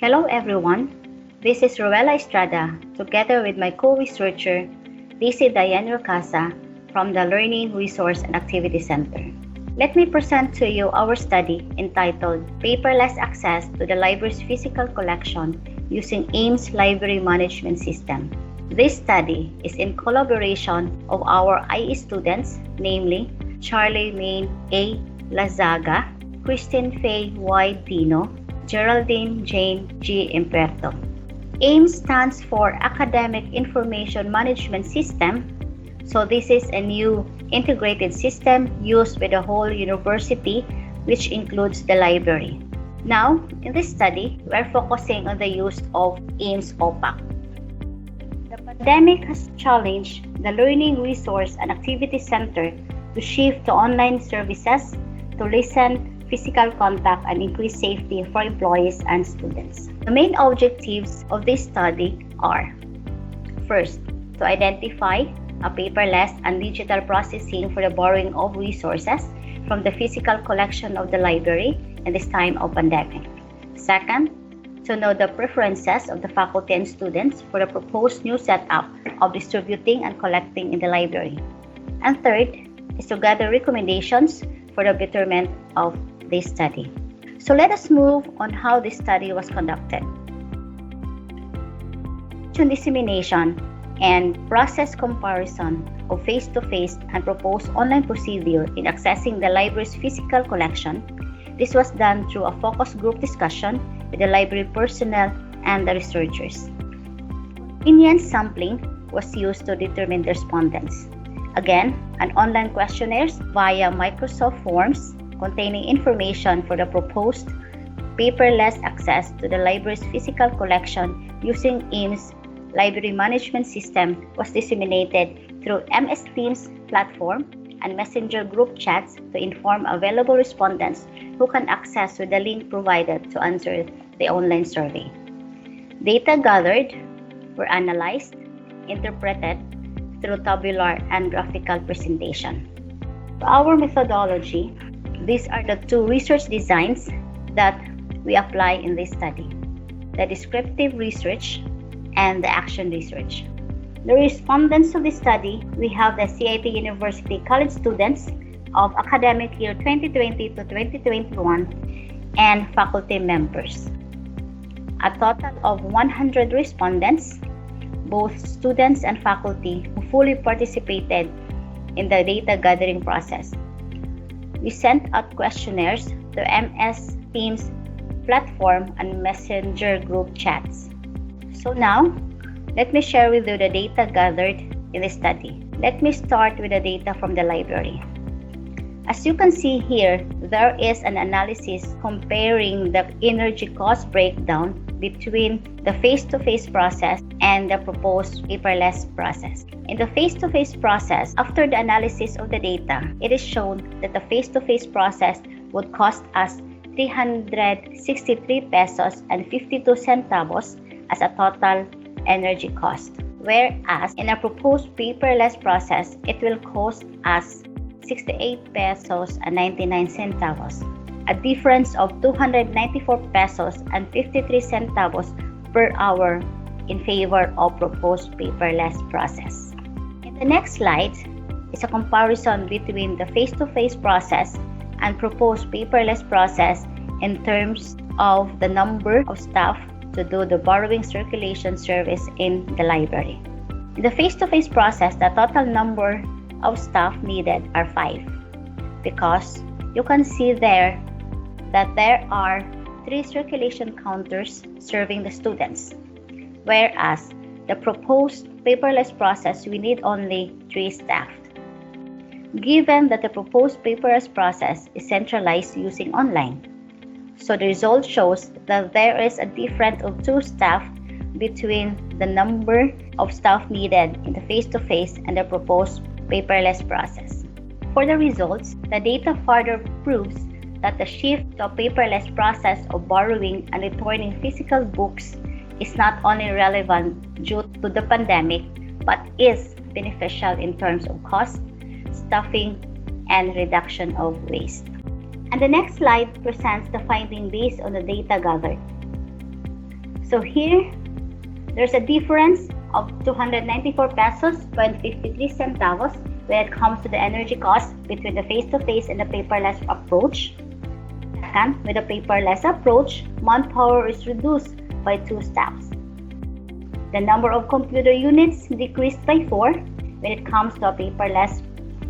Hello everyone, this is Ruela Estrada together with my co-researcher DC Diane Rocasa from the Learning Resource and Activity Center. Let me present to you our study entitled Paperless Access to the Library's Physical Collection using AIMS Library Management System. This study is in collaboration of our IE students, namely Charlie Main A. Lazaga, Christine Faye Y. Dino, Geraldine Jane G. Imperto. AIMS stands for Academic Information Management System. So this is a new integrated system used by the whole university, which includes the library. Now, in this study, we are focusing on the use of AIMS OPAC. The pandemic has challenged the Learning Resource and Activity Center to shift to online services to lessen physical contact and increase safety for employees and students. The main objectives of this study are: first, to identify a paperless and digital processing for the borrowing of resources from the physical collection of the library in this time of pandemic. Second, to know the preferences of the faculty and students for the proposed new setup of distributing and collecting in the library. And third, is to gather recommendations for the betterment of this study. So let us move on how this study was conducted. Dissemination and process comparison of face-to-face and proposed online procedure in accessing the library's physical collection. This was done through a focus group discussion with the library personnel and the researchers. Opinion sampling was used to determine the respondents. Again, an online questionnaires via Microsoft Forms containing information for the proposed paperless access to the library's physical collection using AIMS Library Management System was disseminated through MS Teams platform and messenger group chats to inform available respondents who can access with the link provided to answer the online survey. Data gathered were analyzed, interpreted through tabular and graphical presentation. For our methodology, these are the two research designs that we apply in this study: the descriptive research and the action research. The respondents of this study, we have the CIT University College students of academic year 2020 to 2021 and faculty members. A total of 100 respondents, both students and faculty, who fully participated in the data gathering process. We sent out questionnaires to MS Teams platform and messenger group chats. So now, let me share with you the data gathered in the study. Let me start with the data from the library. As you can see here, there is an analysis comparing the energy cost breakdown between the face-to-face process and the proposed paperless process. In the face-to-face process, after the analysis of the data, it is shown that the face-to-face process would cost us 363 pesos and 52 centavos as a total energy cost, whereas in a proposed paperless process, it will cost us 68 pesos and 99 centavos, a difference of 294 pesos and 53 centavos per hour in favor of proposed paperless process. In the next slide is a comparison between the face-to-face process and proposed paperless process in terms of the number of staff to do the borrowing circulation service in the library. In the face-to-face process, the total number of staff needed are 5, because you can see there that there are 3 circulation counters serving the students, whereas the proposed paperless process we need only 3 staff. Given that the proposed paperless process is centralized using online, so the result shows that there is a difference of 2 staff between the number of staff needed in the face-to-face and the proposed paperless process. For the results, the data further proves that the shift to a paperless process of borrowing and returning physical books is not only relevant due to the pandemic, but is beneficial in terms of cost, staffing, and reduction of waste. And the next slide presents the finding based on the data gathered. So here, there's a difference of 294 pesos and 53 centavos when it comes to the energy cost between the face-to-face and the paperless approach. Second, with the paperless approach, manpower is reduced by 2 staffs. The number of computer units decreased by 4 when it comes to a paperless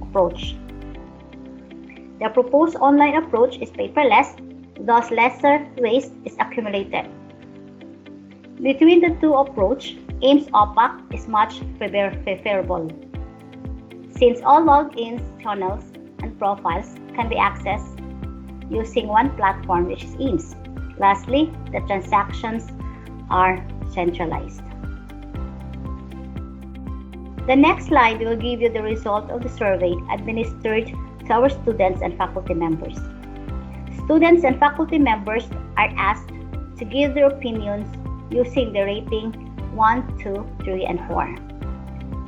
approach. The proposed online approach is paperless, thus lesser waste is accumulated. Between the two approaches, AIMS OPAC is much preferable, since all logins, channels, and profiles can be accessed using one platform, which is AIMS. Lastly, the transactions are centralized. The next slide will give you the result of the survey administered to our students and faculty members. Students and faculty members are asked to give their opinions using the rating 1, 2, 3, and 4.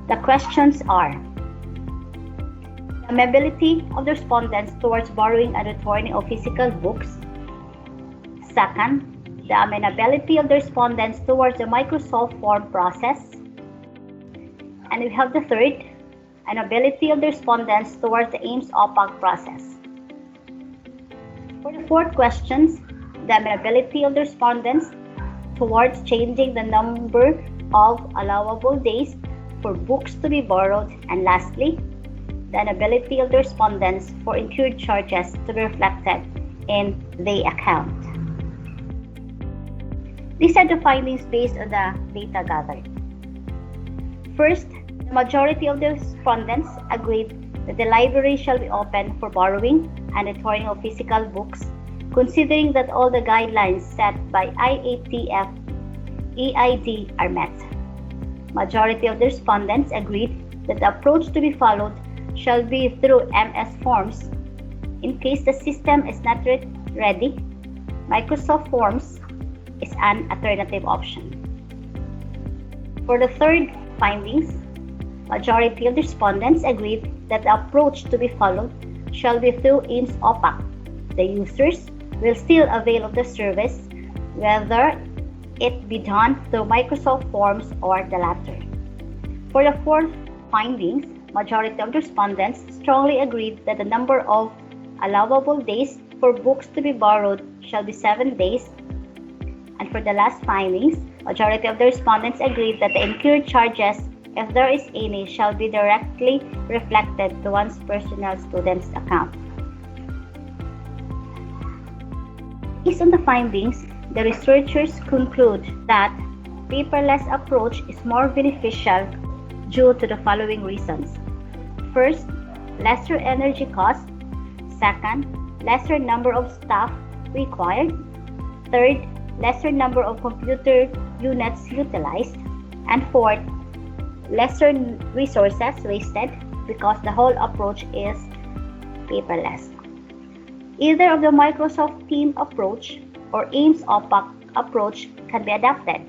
The questions are: the amenability of the respondents towards borrowing and returning of physical books. Second, the amenability of the respondents towards the Microsoft form process. And we have the third, amenability of the respondents towards the AIMS OPAC process. For the fourth questions, the amenability of the respondents towards changing the number of allowable days for books to be borrowed, and lastly, the amenability of the respondents for incurred charges to be reflected in the account. These are the findings based on the data gathered. First, the majority of the respondents agreed that the library shall be open for borrowing and returning of physical books, considering that all the guidelines set by IATF EID are met. Majority of the respondents agreed that the approach to be followed shall be through MS Forms. In case the system is not ready, Microsoft Forms is an alternative option. For the third findings, majority of the respondents agreed that the approach to be followed shall be through AIMS OPAC. The users will still avail of the service, whether it be done through Microsoft Forms or the latter. For the fourth findings, majority of the respondents strongly agreed that the number of allowable days for books to be borrowed shall be 7 days. And for the last findings, majority of the respondents agreed that the incurred charges, if there is any, shall be directly reflected to one's personal student's account. Based on the findings, the researchers conclude that paperless approach is more beneficial due to the following reasons. First, lesser energy cost. Second, lesser number of staff required. Third, lesser number of computer units utilized. And fourth, lesser resources wasted because the whole approach is paperless. Either of the Microsoft Team approach or AIMS OPAC approach can be adapted.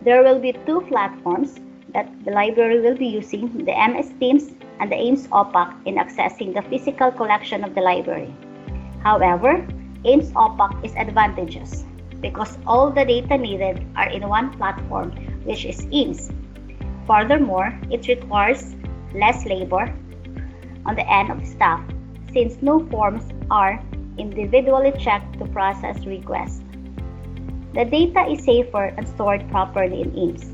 There will be 2 platforms that the library will be using, the MS Teams and the AIMS OPAC, in accessing the physical collection of the library. However, AIMS OPAC is advantageous because all the data needed are in one platform, which is AIMS. Furthermore, it requires less labor on the end of staff, since no forms are individually checked to process requests. The data is safer and stored properly in AIMS.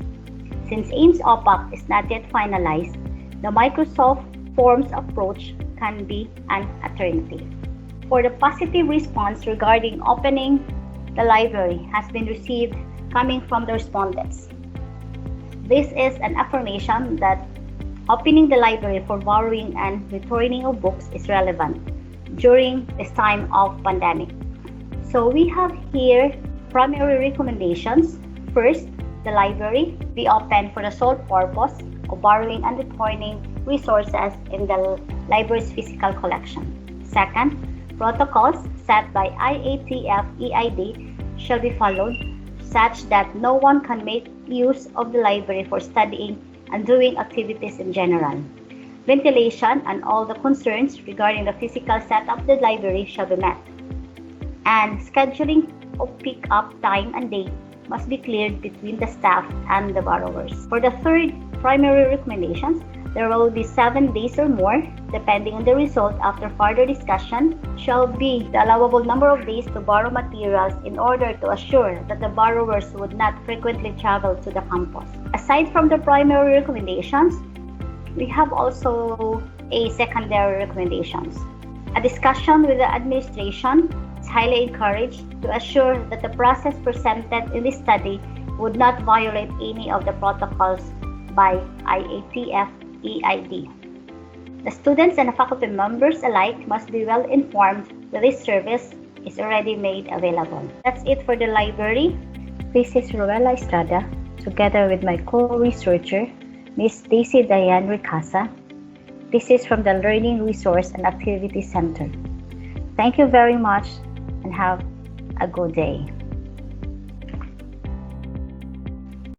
Since AIMS OPAC is not yet finalized, the Microsoft Forms approach can be an alternative. For the positive response regarding opening the library has been received coming from the respondents. This is an affirmation that opening the library for borrowing and returning of books is relevant during this time of pandemic. So we have here primary recommendations. First, the library be open for the sole purpose of borrowing and returning resources in the library's physical collection. Second, protocols set by IATF EID shall be followed such that no one can make use of the library for studying and doing activities in general. Ventilation and all the concerns regarding the physical setup of the library shall be met. And scheduling of pick-up time and date must be cleared between the staff and the borrowers. For the third primary recommendations, there will be 7 days or more, depending on the result after further discussion, shall be the allowable number of days to borrow materials in order to assure that the borrowers would not frequently travel to the campus. Aside from the primary recommendations, we have also a secondary recommendations. A discussion with the administration is highly encouraged to assure that the process presented in this study would not violate any of the protocols by IATF EID. The students and the faculty members alike must be well informed that this service is already made available. That's it for the library. This is Ruela Estrada, together with my co-researcher, Ms. Daisy Diane Ricasa. This is from the Learning Resource and Activity Center. Thank you very much and have a good day.